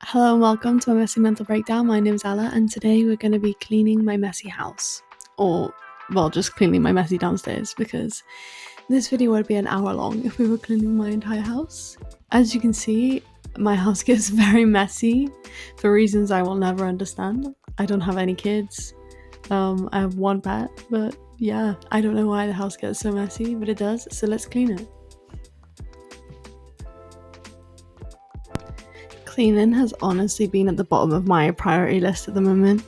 Hello and welcome to my messy mental breakdown. My name's Ella and today we're going to be cleaning my messy house. Just cleaning my messy downstairs because this video would be an hour long if we were cleaning my entire house. As you can see, my house gets very messy for reasons I will never understand. I don't have any kids. I have one pet, but yeah, I don't know why the house gets so messy, but it does, so let's clean it. Cleaning has honestly been at the bottom of my priority list at the moment.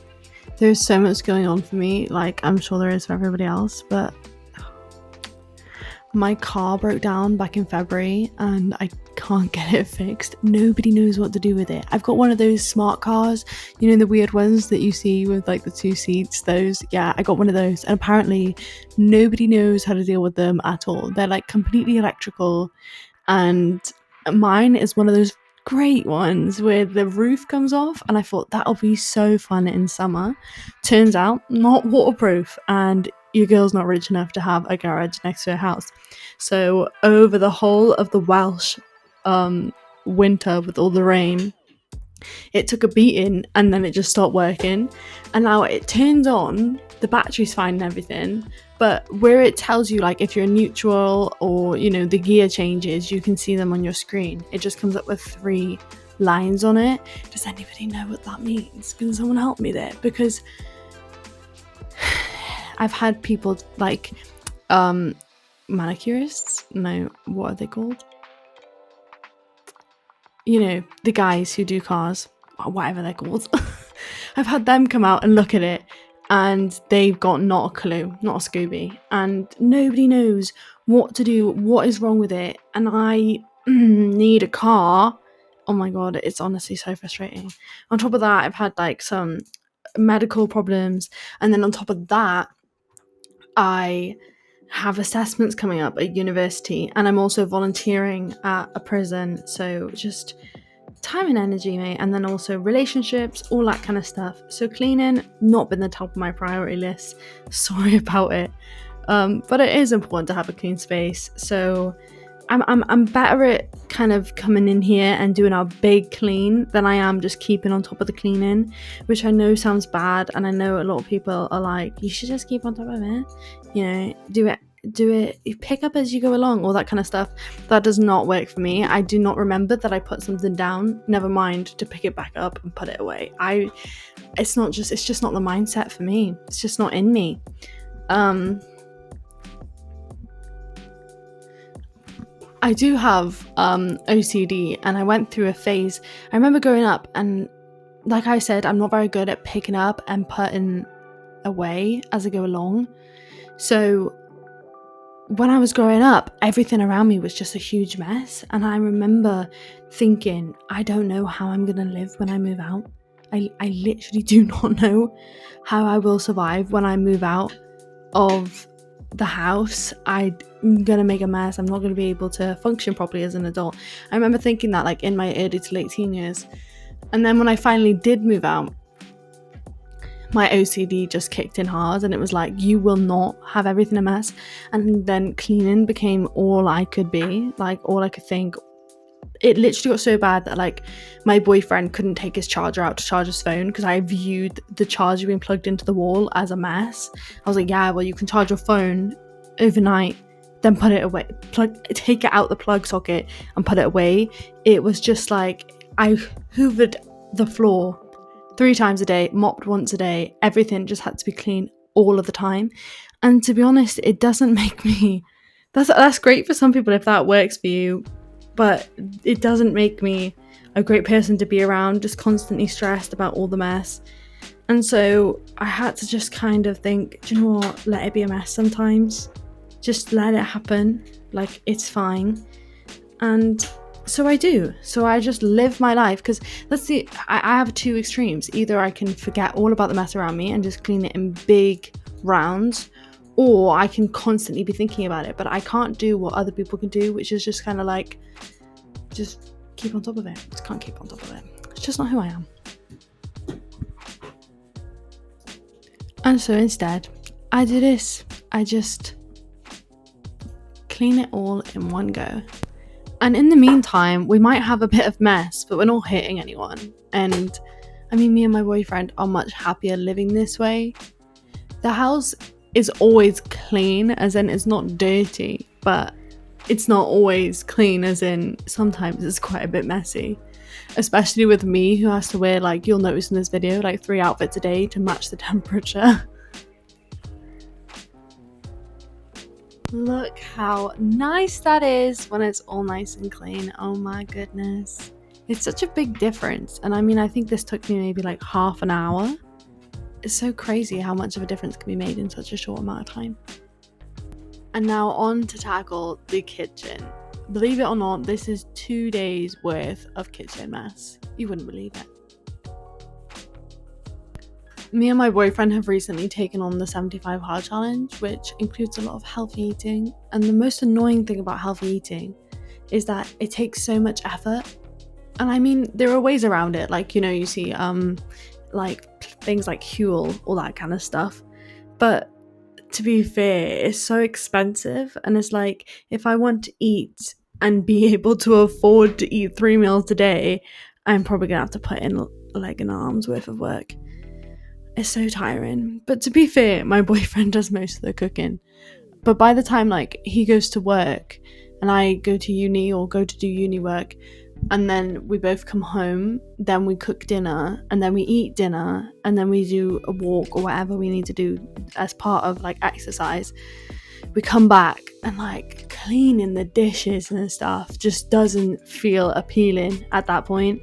There's so much going on for me, like I'm sure there is for everybody else, but my car broke down back in February and I can't get it fixed. Nobody knows what to do with it. I've got one of those smart cars, you know, the weird ones that you see with like the two seats, those. Yeah, I got one of those, and apparently nobody knows how to deal with them at all. They're like completely electrical, and mine is one of those great ones where the roof comes off, and I thought that'll be so fun in summer. Turns out not waterproof, and your girl's not rich enough to have a garage next to her house. So over the whole of the Welsh winter with all the rain, it took a beating and then it just stopped working, and now it turns on, the battery's fine and everything, but where it tells you like if you're neutral or, you know, the gear changes, you can see them on your screen. It just comes up with 3 lines on it. Does anybody know what that means? Can someone help me there? Because I've had people like manicurists, no, what are they called? You know, the guys who do cars, or whatever they're called. I've had them come out and look at it, and they've got not a clue, not a Scooby, and nobody knows what to do, what is wrong with it, and I need a car. Oh my god, it's honestly so frustrating. On top of that, I've had like some medical problems, and then on top of that, I have assessments coming up at university, and I'm also volunteering at a prison, so just time and energy, mate, and then also relationships, all that kind of stuff. So cleaning, not been the top of my priority list, sorry about it, but it is important to have a clean space. So I'm better at kind of coming in here and doing a big clean than I am just keeping on top of the cleaning, which I know sounds bad, and I know a lot of people are like, you should just keep on top of it, you know, do it, you pick up as you go along, all that kind of stuff. That does not work for me. I do not remember that I put something down, never mind to pick it back up and put it away. It's just not the mindset for me. It's just not in me. I do have OCD, and I went through a phase. I remember growing up, and like I said, I'm not very good at picking up and putting away as I go along. So when I was growing up, everything around me was just a huge mess, and I remember thinking, I don't know how I'm gonna live when I move out. I literally do not know how I will survive when I move out of the house. I'm gonna make a mess. I'm not gonna be able to function properly as an adult. I remember thinking that like in my early to late teen years, and then when I finally did move out, my OCD just kicked in hard, and it was like, you will not have everything a mess. And then cleaning became all I could be, like all I could think. It literally got so bad that like my boyfriend couldn't take his charger out to charge his phone because I viewed the charger being plugged into the wall as a mess. I was like, yeah, well, you can charge your phone overnight, then put it away, take it out the plug socket and put it away. It was just like, I hoovered the floor 3 times a day, mopped once a day. Everything just had to be clean all of the time. And to be honest, it doesn't make me, that's great for some people if that works for you, but it doesn't make me a great person to be around, just constantly stressed about all the mess. And so I had to just kind of think, do you know what, let it be a mess sometimes. Just let it happen, like it's fine. And so I do. So I just live my life, because let's see, I have 2 extremes. Either I can forget all about the mess around me and just clean it in big rounds, or I can constantly be thinking about it. But I can't do what other people can do, which is just kind of like, just keep on top of it. Just can't keep on top of it. It's just not who I am. And so instead, I do this. I just clean it all in one go. And in the meantime, we might have a bit of mess, but we're not hitting anyone. And I mean, me and my boyfriend are much happier living this way. The house is always clean, as in it's not dirty, but it's not always clean, as in sometimes it's quite a bit messy. Especially with me, who has to wear, like you'll notice in this video, like 3 outfits a day to match the temperature. Look how nice that is when it's all nice and clean. Oh my goodness. It's such a big difference. And I mean, I think this took me maybe like half an hour. It's so crazy how much of a difference can be made in such a short amount of time. And now on to tackle the kitchen. Believe it or not, this is 2 days worth of kitchen mess. You wouldn't believe it. Me and my boyfriend have recently taken on the 75 hard challenge, which includes a lot of healthy eating. And the most annoying thing about healthy eating is that it takes so much effort. And I mean, there are ways around it. Like, you know, you see like things like Huel, all that kind of stuff. But to be fair, it's so expensive. And it's like, if I want to eat and be able to afford to eat 3 meals a day, I'm probably gonna have to put in like an arm's worth of work. It's so tiring. But to be fair, my boyfriend does most of the cooking. But by the time like he goes to work and I go to uni or go to do uni work, and then we both come home, then we cook dinner, and then we eat dinner, and then we do a walk or whatever we need to do as part of like exercise, we come back and like cleaning the dishes and stuff just doesn't feel appealing at that point.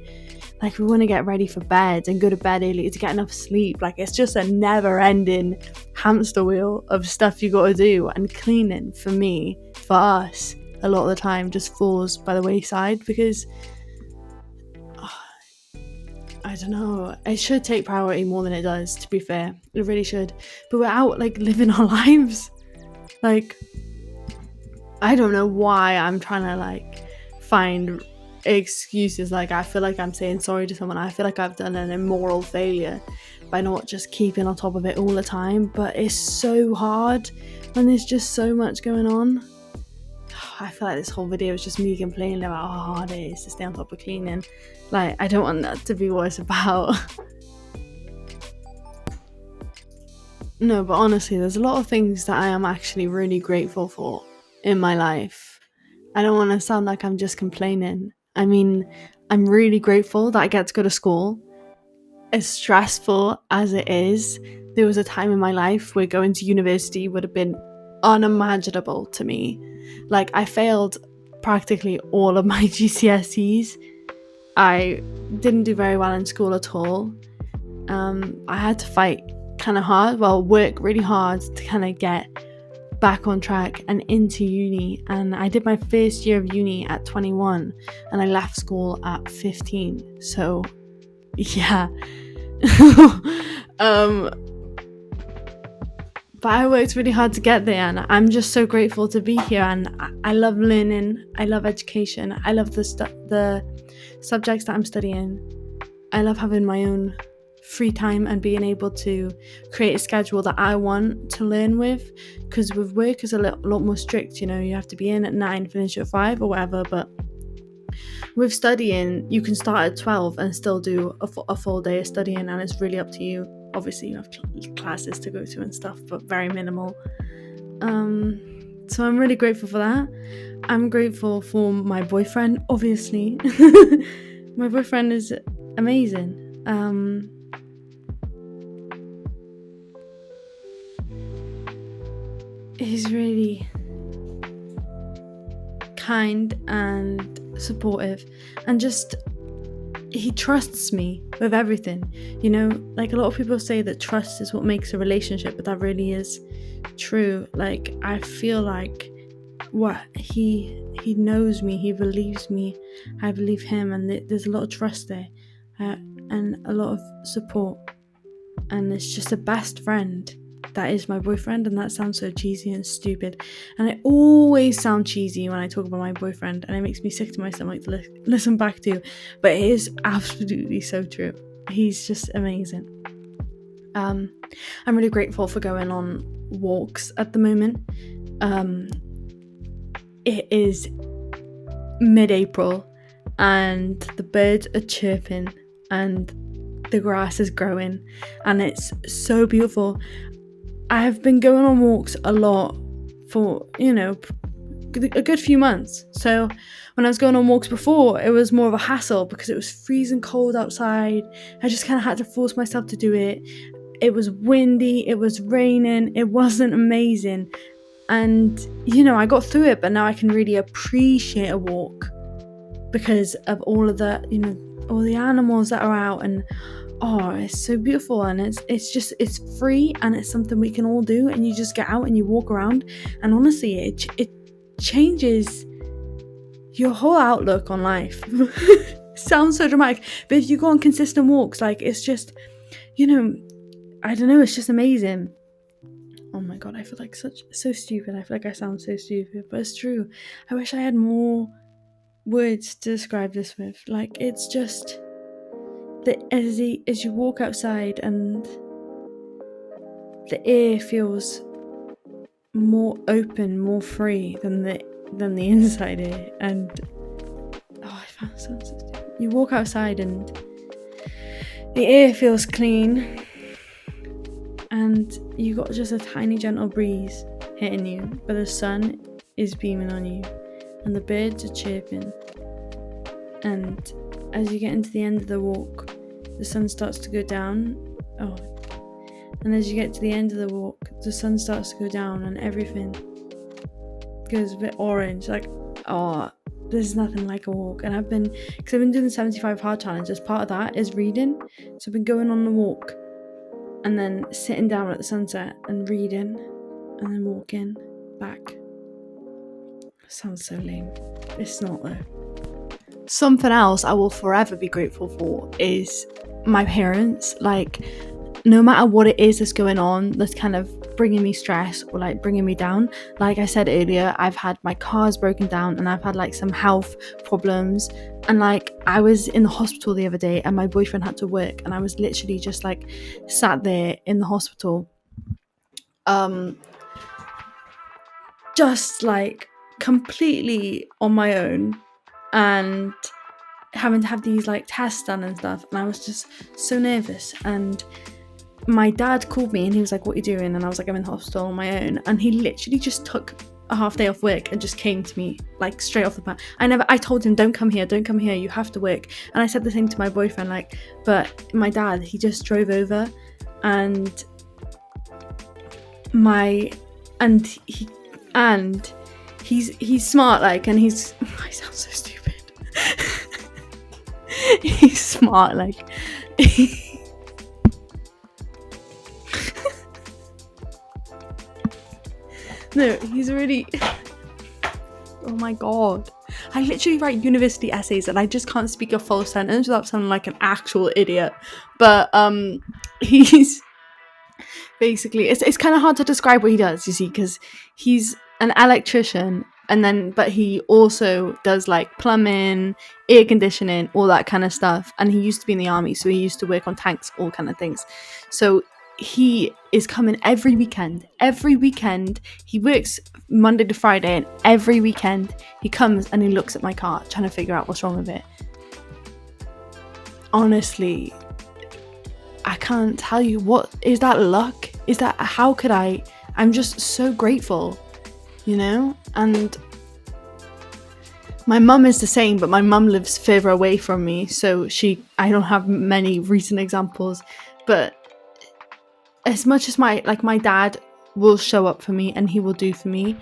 Like, we want to get ready for bed and go to bed early to get enough sleep. Like, it's just a never-ending hamster wheel of stuff you got to do. And cleaning, for me, for us, a lot of the time just falls by the wayside because, I don't know, it should take priority more than it does, to be fair. It really should. But we're out, like, living our lives. Like, I don't know why I'm trying to, like, find excuses. Like, I feel like I'm saying sorry to someone. I feel like I've done an immoral failure by not just keeping on top of it all the time. But it's so hard when there's just so much going on. I feel like this whole video is just me complaining about how hard it is to stay on top of cleaning. Like, I don't want that to be what it's about. No, but honestly, there's a lot of things that I am actually really grateful for in my life. I don't want to sound like I'm just complaining. I mean, I'm really grateful that I get to go to school. As stressful as it is, there was a time in my life where going to university would have been unimaginable to me. Like, I failed practically all of my GCSEs. I didn't do very well in school at all. I had to fight kind of hard, work really hard to kind of get back on track and into uni. And I did my first year of uni at 21 and I left school at 15. So yeah. But I worked really hard to get there, and I'm just so grateful to be here. And I love learning, I love education, I love the subjects that I'm studying. I love having my own free time and being able to create a schedule that I want to learn with, because with work is a lot more strict. You know, you have to be in at 9, finish at 5 or whatever. But with studying, you can start at 12 and still do a full day of studying, and it's really up to you. Obviously you have classes to go to and stuff, but very minimal. So I'm really grateful for that. I'm grateful for my boyfriend, obviously. My boyfriend is amazing. He's really kind and supportive, and just he trusts me with everything. You know, like, a lot of people say that trust is what makes a relationship, but that really is true. Like, I feel like he knows me, he believes me, I believe him, and there's a lot of trust there, and a lot of support, and it's just a best friend. That is my boyfriend, and that sounds so cheesy and stupid, and I always sound cheesy when I talk about my boyfriend, and it makes me sick to my stomach to listen back to, but it is absolutely so true. He's just amazing. I'm really grateful for going on walks at the moment. It is mid-April and the birds are chirping and the grass is growing and it's so beautiful. I have been going on walks a lot for, a good few months. So when I was going on walks before, it was more of a hassle because it was freezing cold outside. I just kind of had to force myself to do it. It was windy, it was raining, it wasn't amazing. And, I got through it, but now I can really appreciate a walk because of all of the, all the animals that are out, and it's so beautiful, and it's free, and it's something we can all do, and you just get out and you walk around, and honestly, it changes your whole outlook on life. Sounds so dramatic, but if you go on consistent walks, like, it's just, I don't know, it's just amazing. Oh my god, I feel like so stupid. I feel like I sound so stupid, but it's true. I wish I had more words to describe this with. Like, it's just that as you walk outside and the air feels more open, more free than the inside air, and I found it so stupid. You walk outside and the air feels clean, and you got just a tiny gentle breeze hitting you, but the sun is beaming on you, and the birds are chirping. And as you get into the end of the walk, the sun starts to go down. And as you get to the end of the walk, the sun starts to go down, and everything goes a bit orange. Like, there's nothing like a walk. And I've been doing the 75 hard challenge. As part of that is reading. So I've been going on the walk and then sitting down at the sunset and reading and then walking back. Sounds so lame. It's not though. Something else I will forever be grateful for is my parents. Like, no matter what it is that's going on that's kind of bringing me stress or like bringing me down, like I said earlier, I've had my car's broken down and I've had like some health problems, and like I was in the hospital the other day and my boyfriend had to work, and I was literally just like sat there in the hospital, just like completely on my own, and having to have these like tests done and stuff, and I was just so nervous. And my dad called me and he was like, "What are you doing?" And I was like, "I'm in the hospital on my own." And he literally just took a half day off work and just came to me like straight off the bat. I told him, don't come here, you have to work. And I said the same to my boyfriend, like, but my dad, he just drove over, and he's smart, like, and he's I sound so stupid. He's smart, like. No, he's really. Oh my god. I literally write university essays and I just can't speak a full sentence without sounding like an actual idiot. But he's basically, it's kind of hard to describe what he does, you see, because he's an electrician, but he also does like plumbing, air conditioning, all that kind of stuff. And he used to be in the army, so he used to work on tanks, all kind of things. So he is coming every weekend. He works Monday to Friday, and every weekend he comes and he looks at my car trying to figure out what's wrong with it. Honestly, I can't tell you, what is that luck? How could I'm just so grateful, and my mum is the same, but my mum lives further away from me, so I don't have many recent examples. But as much as my dad will show up for me and he will do for me,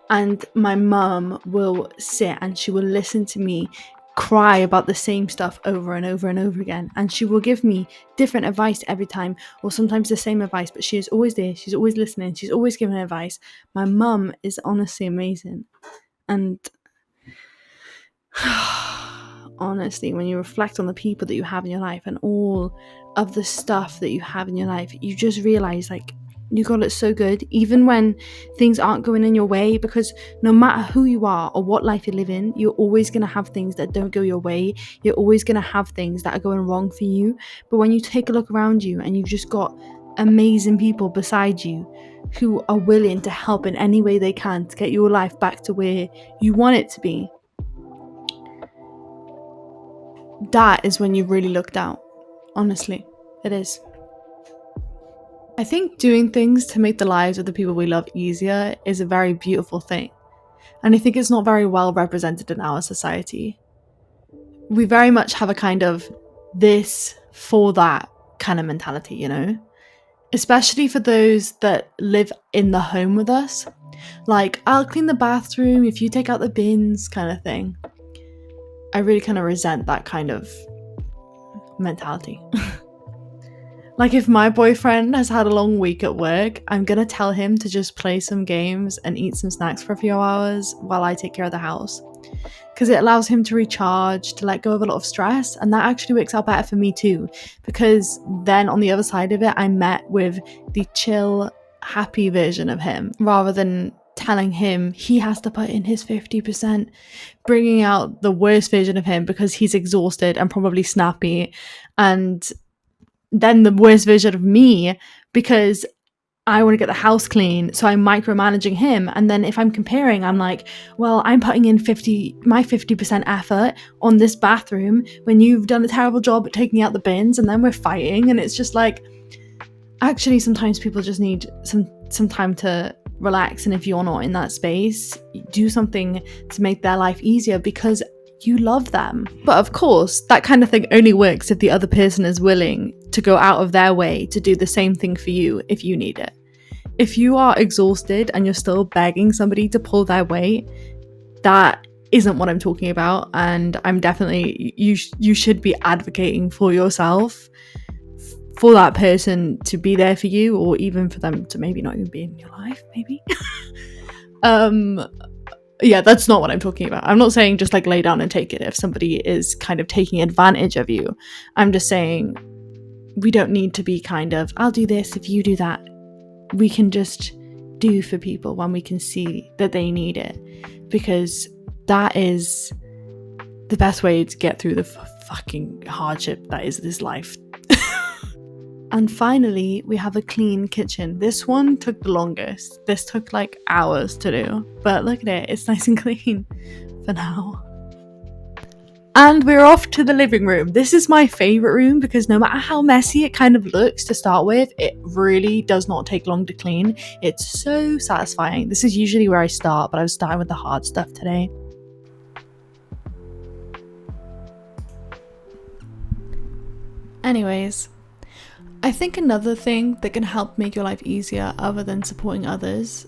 and my mum will sit and she will listen to me cry about the same stuff over and over and over again, and she will give me different advice every time, or sometimes the same advice, but she is always there, she's always listening, she's always giving advice. My mum is honestly amazing. And honestly, when you reflect on the people that you have in your life and all of the stuff that you have in your life, you just realize, like, you got it so good, even when things aren't going in your way, because no matter who you are or what life you live in, you're always going to have things that don't go your way. You're always going to have things that are going wrong for you. But when you take a look around you and you've just got amazing people beside you who are willing to help in any way they can to get your life back to where you want it to be, that is when you really looked out. Honestly, it is. I think doing things to make the lives of the people we love easier is a very beautiful thing. And I think it's not very well represented in our society. We very much have a kind of this for that kind of mentality, you know? Especially for those that live in the home with us. Like, I'll clean the bathroom if you take out the bins kind of thing. I really kind of resent that kind of mentality. Like, if my boyfriend has had a long week at work, I'm gonna tell him to just play some games and eat some snacks for a few hours while I take care of the house. Because it allows him to recharge, to let go of a lot of stress, and that actually works out better for me too. Because then on the other side of it, I'm met with the chill, happy version of him, rather than telling him he has to put in his 50%, bringing out the worst version of him because he's exhausted and probably snappy, and then the worst version of me because I want to get the house clean, so I'm micromanaging him. And then if I'm comparing, I'm like, well, I'm putting in my 50% effort on this bathroom when you've done a terrible job at taking out the bins, and then we're fighting. And it's just like, actually, sometimes people just need some time to relax. And if you're not in that space, do something to make their life easier because you love them. But of course, that kind of thing only works if the other person is willing to go out of their way to do the same thing for you if you need it. If you are exhausted and you're still begging somebody to pull their weight, that isn't what I'm talking about. And I'm definitely, you should be advocating for yourself, for that person to be there for you, or even for them to maybe not even be in your life, maybe. Yeah, that's not what I'm talking about. I'm not saying just like lay down and take it if somebody is kind of taking advantage of you. I'm just saying we don't need to be kind of, I'll do this if you do that. We can just do for people when we can see that they need it, because that is the best way to get through the fucking hardship that is this life. And finally, we have a clean kitchen. This one took the longest. This took like hours to do. But look at it, it's nice and clean for now. And we're off to the living room. This is my favourite room because no matter how messy it kind of looks to start with, it really does not take long to clean. It's so satisfying. This is usually where I start, but I was starting with the hard stuff today. Anyways, I think another thing that can help make your life easier other than supporting others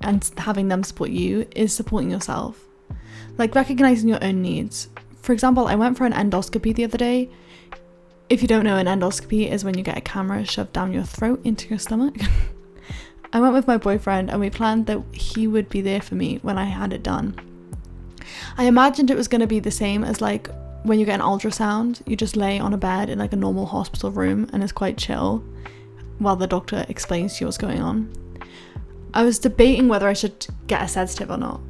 and having them support you is supporting yourself. Like recognizing your own needs. For example, I went for an endoscopy the other day. If you don't know, an endoscopy is when you get a camera shoved down your throat into your stomach. I went with my boyfriend and we planned that he would be there for me when I had it done. I imagined it was going to be the same as like when you get an ultrasound, you just lay on a bed in like a normal hospital room and it's quite chill while the doctor explains to you what's going on. I was debating whether I should get a sedative or not.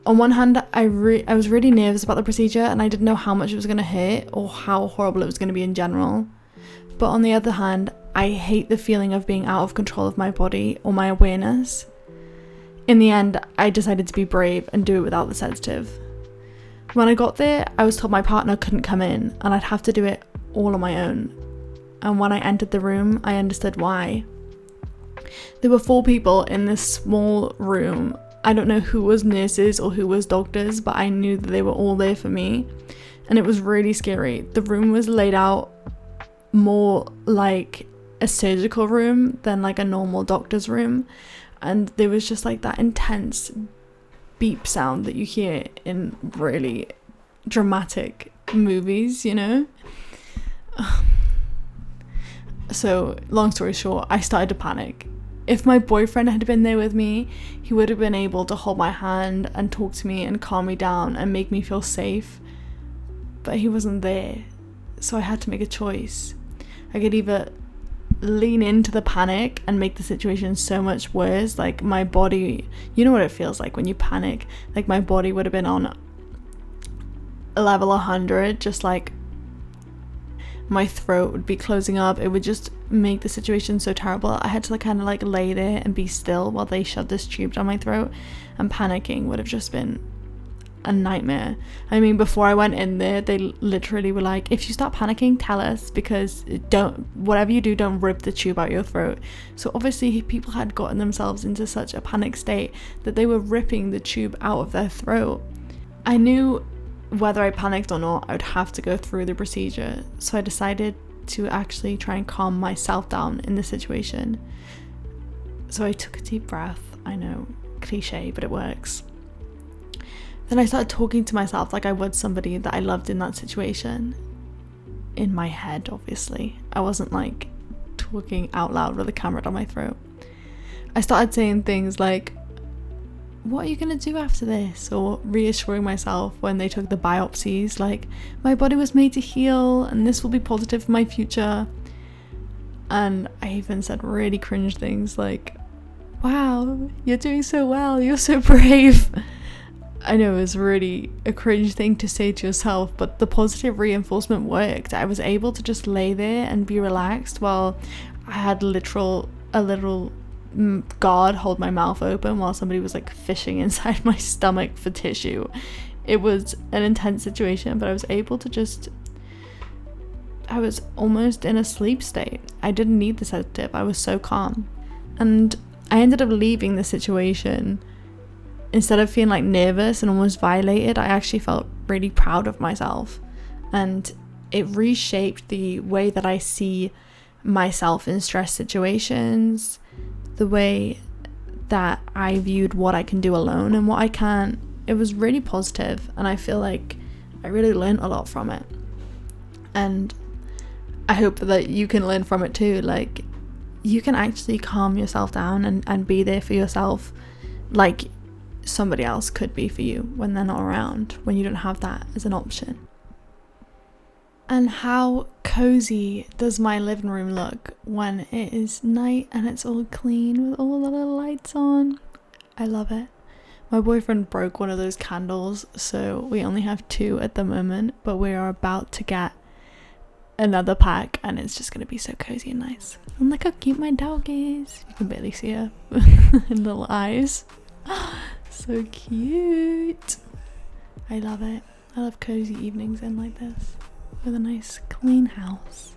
On one hand, I was really nervous about the procedure and I didn't know how much it was going to hurt or how horrible it was going to be in general. But on the other hand, I hate the feeling of being out of control of my body or my awareness. In the end, I decided to be brave and do it without the sedative. When I got there, I was told my partner couldn't come in and I'd have to do it all on my own. And when I entered the room, I understood why. There were 4 people in this small room. I don't know who was nurses or who was doctors, but I knew that they were all there for me. And it was really scary. The room was laid out more like a surgical room than like a normal doctor's room. And there was just like that intense beep sound that you hear in really dramatic movies, you know? So, long story short, I started to panic. If my boyfriend had been there with me, he would have been able to hold my hand and talk to me and calm me down and make me feel safe. But he wasn't there, so I had to make a choice. I could either lean into the panic and make the situation so much worse, like my body, you know what it feels like when you panic, like my body would have been on level 100, just like my throat would be closing up. It would just make the situation so terrible. I had to like kind of like lay there and be still while they shoved this tube down my throat, and panicking would have just been a nightmare. I mean, before I went in there, they literally were like, if you start panicking, tell us, because whatever you do, don't rip the tube out your throat. So obviously people had gotten themselves into such a panic state that they were ripping the tube out of their throat. I knew whether I panicked or not, I would have to go through the procedure. So I decided to actually try and calm myself down in the situation. So I took a deep breath. I know, cliche, but it works. Then I started talking to myself like I would somebody that I loved in that situation. In my head, obviously. I wasn't like talking out loud with a camera down my throat. I started saying things like, what are you gonna do after this? Or reassuring myself when they took the biopsies, like, my body was made to heal and this will be positive for my future. And I even said really cringe things like, wow, you're doing so well, you're so brave. I know it was really a cringe thing to say to yourself, but the positive reinforcement worked. I was able to just lay there and be relaxed while I had a literal guard hold my mouth open while somebody was like fishing inside my stomach for tissue. It was an intense situation, but I was able to I was almost in a sleep state. I didn't need the sedative. I was so calm. And I ended up leaving the situation. Instead of feeling like nervous and almost violated, I actually felt really proud of myself. And it reshaped the way that I see myself in stress situations, the way that I viewed what I can do alone and what I can't. It was really positive, and I feel like I really learned a lot from it. And I hope that you can learn from it too. Like, you can actually calm yourself down and be there for yourself like somebody else could be for you when they're not around, when you don't have that as an option. And how cozy does my living room look when it is night and it's all clean with all the little lights on? I love it. My boyfriend broke one of those candles, so we only have 2 at the moment, but we are about to get another pack and it's just gonna be so cozy and nice. And look how cute my dog is. You can barely see her little eyes. So cute. I love it. I love cozy evenings in like this with a nice clean house.